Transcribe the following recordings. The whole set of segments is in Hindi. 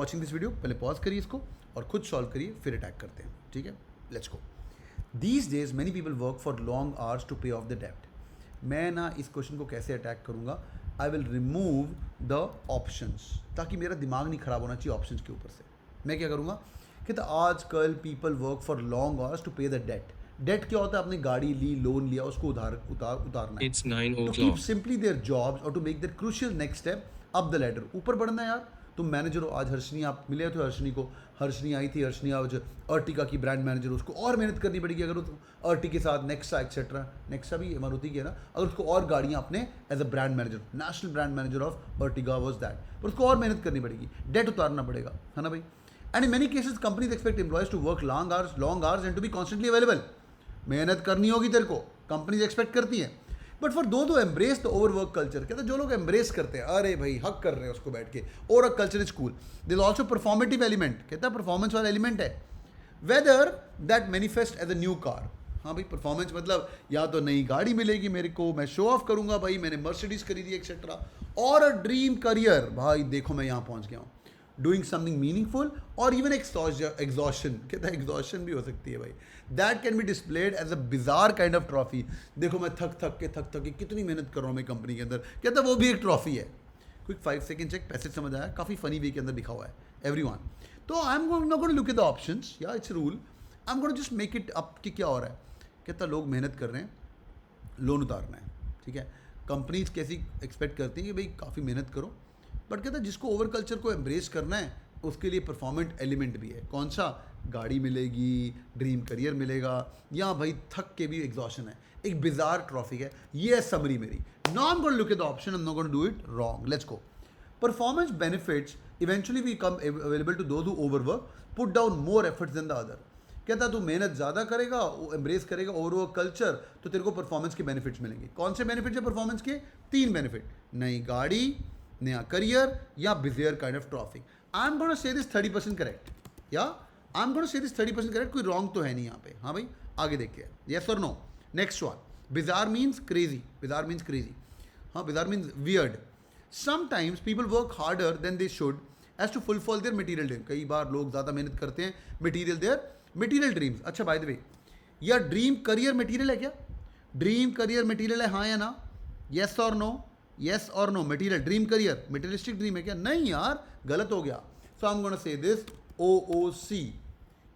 वॉचिंग दिस वीडियो पहले पॉज करिए इसको और खुद सॉल्व करिए, फिर अटैक करते हैं. ठीक है, let's go. These days many people work for long hours to pay off the डेप्ट. मैं ना इस क्वेश्चन को कैसे अटैक करूंगा, I will remove the options, ताकि मेरा दिमाग नहीं खराब होना चाहिए ऑप्शंस के ऊपर से. मैं क्या करूंगा कि तो आजकल people work for long hours to pay the debt. Debt क्या होता है? आपने गाड़ी ली, लोन लिया, उसको उतारना है. It's 9 to keep o'clock. Simply their jobs और to make their crucial next step up the ladder. ऊपर बढ़ना है यार. तुम मैनेजर हो. आज हर्षनी, आप मिले थे हर्षनी को. हर्षनी आई थी, हर्षनी आज अर्टिका की ब्रांड मैनेजर. उसको और मेहनत करनी पड़ेगी अगर अर्टिका के साथ नेक्सा एक्सेट्रा, नेक्सा भी मारुति की है ना, अगर उसको और गाड़ियाँ अपने as a brand manager, national brand manager of Ertiga was that, पर उसको और मेहनत करनी पड़ेगी, डेट उतारना पड़ेगा, है ना भाई. And in many cases companies expect employees to work long hours and to be constantly available. मेहनत करनी होगी तेरे को, कंपनीज एक्सपेक्ट करती हैं. But for do embrace the over work culture, कहते हैं जो लोग एम्ब्रेस करते हैं, अरे भाई हक कर रहे हैं उसको बैठ के, और a culture is cool. This also performative element, कहता है परफॉर्मेंस वाला एलिमेंट है. Whether that manifest as a new car. हाँ भाई, परफॉर्मेंस मतलब या तो नई गाड़ी मिलेगी मेरे को, मैं शो ऑफ करूंगा भाई मैंने मर्सिडीज खरीदी एक्सेट्रा, और अ ड्रीम करियर, भाई देखो मैं यहाँ पहुँच गया हूँ, डूइंग समथिंग मीनिंगफुल, और इवन एग्जॉशन, कहता है एग्जॉशन भी हो सकती है भाई. That can be displayed as a bizarre kind of trophy. देखो मैं थक के कितनी मेहनत कर रहा हूँ मैं कंपनी के अंदर, कहता है वो भी एक ट्रॉफी है. क्विक 5 सेकंड चेक, पैसेज समझ आया, काफ़ी फनी वे के अंदर लिखा हुआ है एवरीवन. तो I am not going to look at the options, या it's rule, I am going to just make it up कि क्या हो रहा है. कहता लोग मेहनत कर रहे हैं, लोन उतारना है. ठीक है, कंपनीज कैसी एक्सपेक्ट करती हैं कि भाई काफ़ी मेहनत करो, बट कहता है जिसको ओवर कल्चर को एम्ब्रेस करना है उसके लिए परफॉर्मेंट एलिमेंट भी है. कौन सा? गाड़ी मिलेगी, ड्रीम करियर मिलेगा, या भाई थक के भी एग्जॉशन है, एक बिजार ट्रॉफी है. ये है समरी मेरी. Now I am going to look at the option, I am not going to do it wrong. Let's go. Performance benefits eventually become available to those who overwork, put down more efforts then the other. कहता तू मेहनत ज़्यादा करेगा, एम्ब्रेस करेगा ओवरवर्क कल्चर, तो तेरे को परफॉर्मेंस के बेनिफिट्स मिलेंगे. कौन से बेनिफिट्स है परफॉर्मेंस के? 3 बेनिफिट. नई गाड़ी, नया करियर, या busier kind of trophy. I am gonna say this 30% correct, या I am gonna say this 30% correct. कोई रॉन्ग तो है नहीं यहाँ पे. हाँ भाई, आगे देखते हैं. यस और no. Next one. Bizarre means crazy. Bizarre means crazy. हाँ, bizarre means weird. Sometimes people work harder than they should as to fulfil their material dream. कई बार लोग ज़्यादा मेहनत करते हैं मटीरियल ड्रीम्स. अच्छा बाय द वे, या ड्रीम करियर मटीरियल है क्या? ड्रीम करियर मटीरियल है, हाँ या ना? यस और नो. यस और no. Material dream career materialistic dream है क्या? नहीं यार, गलत हो गया. So I am gonna say this OOC.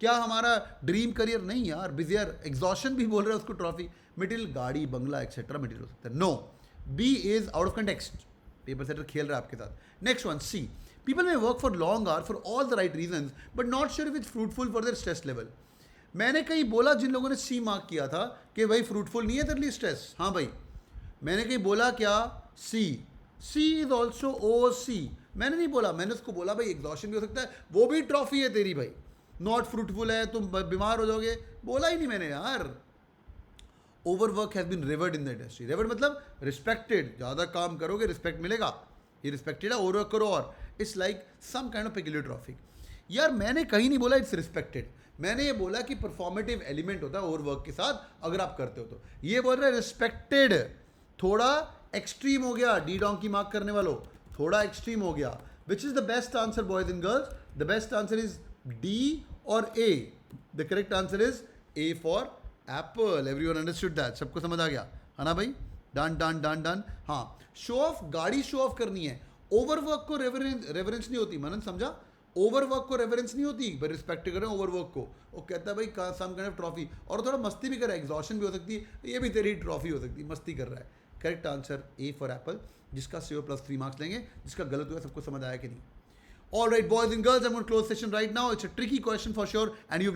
क्या हमारा ड्रीम करियर? नहीं यार, बिजियर, एग्जॉशन भी बोल रहे हैं उसको ट्रॉफी. मटीरियल गाड़ी, बंगला एक्सेट्रा मटीरियल हो सकता है. No, B is out of context. Paper setter खेल रहा है आपके साथ. Next one, C. People may work for long hour for all the right reason but not sure if it's fruitful for their stress level. मैंने कहीं बोला जिन लोगों ने सी मार्क किया था कि भाई फ्रूटफुल नहीं है तेरे लिए स्ट्रेस. हाँ भाई, मैंने कहीं बोला क्या? सी. सी इज ऑल्सो OC. मैंने नहीं बोला, मैंने उसको बोला भाई एग्जॉशन भी हो सकता है, वो भी ट्रॉफी है तेरी भाई. नॉट फ्रूटफुल है, तुम बीमार हो जाओगे, बोला ही नहीं मैंने यार. Overwork has been rewarded in the industry. Rewarded मतलब रिस्पेक्टेड. ज़्यादा काम करोगे रिस्पेक्ट मिलेगा, ये रिस्पेक्टेड है. ओवरवर्क करो और it's like some kind of peculiar trophy. यार मैंने कहीं नहीं बोला इट्स रिस्पेक्टेड. मैंने ये बोला कि परफॉर्मेटिव एलिमेंट होता है ओवरवर्क के साथ, अगर आप करते हो तो. ये बोल रहे रिस्पेक्टेड, थोड़ा एक्सट्रीम हो गया. डी डोंकी मार्क करने वालों, थोड़ा एक्सट्रीम हो गया. Which is the best answer boys and girls? The best answer is D और A. The correct answer is A for Apple. Everyone understood that? सबको समझ आ गया है ना भाई? Done done done done. हाँ, शो ऑफ, गाड़ी शो ऑफ करनी है. ओवरवर्क को रेफरेंस नहीं होती. मनन समझा? ओवरवर्क को रेफरेंस नहीं होती, पर रिस्पेक्ट करें ओवरवर्क को. वो कहता है भाई सम काइंड ऑफ ट्रॉफी, और थोड़ा मस्ती भी करे, एग्जॉशन भी हो सकती है, ये भी तेरी ट्रॉफी हो सकती है, मस्ती कर रहा है. Correct answer A for Apple, जिसका CO+3 मार्क्स लेंगे. जिसका गलत हुआ सबको समझ आया कि नहीं? All right, boys and girls, I'm going to close session right now. It's a tricky question for sure, and you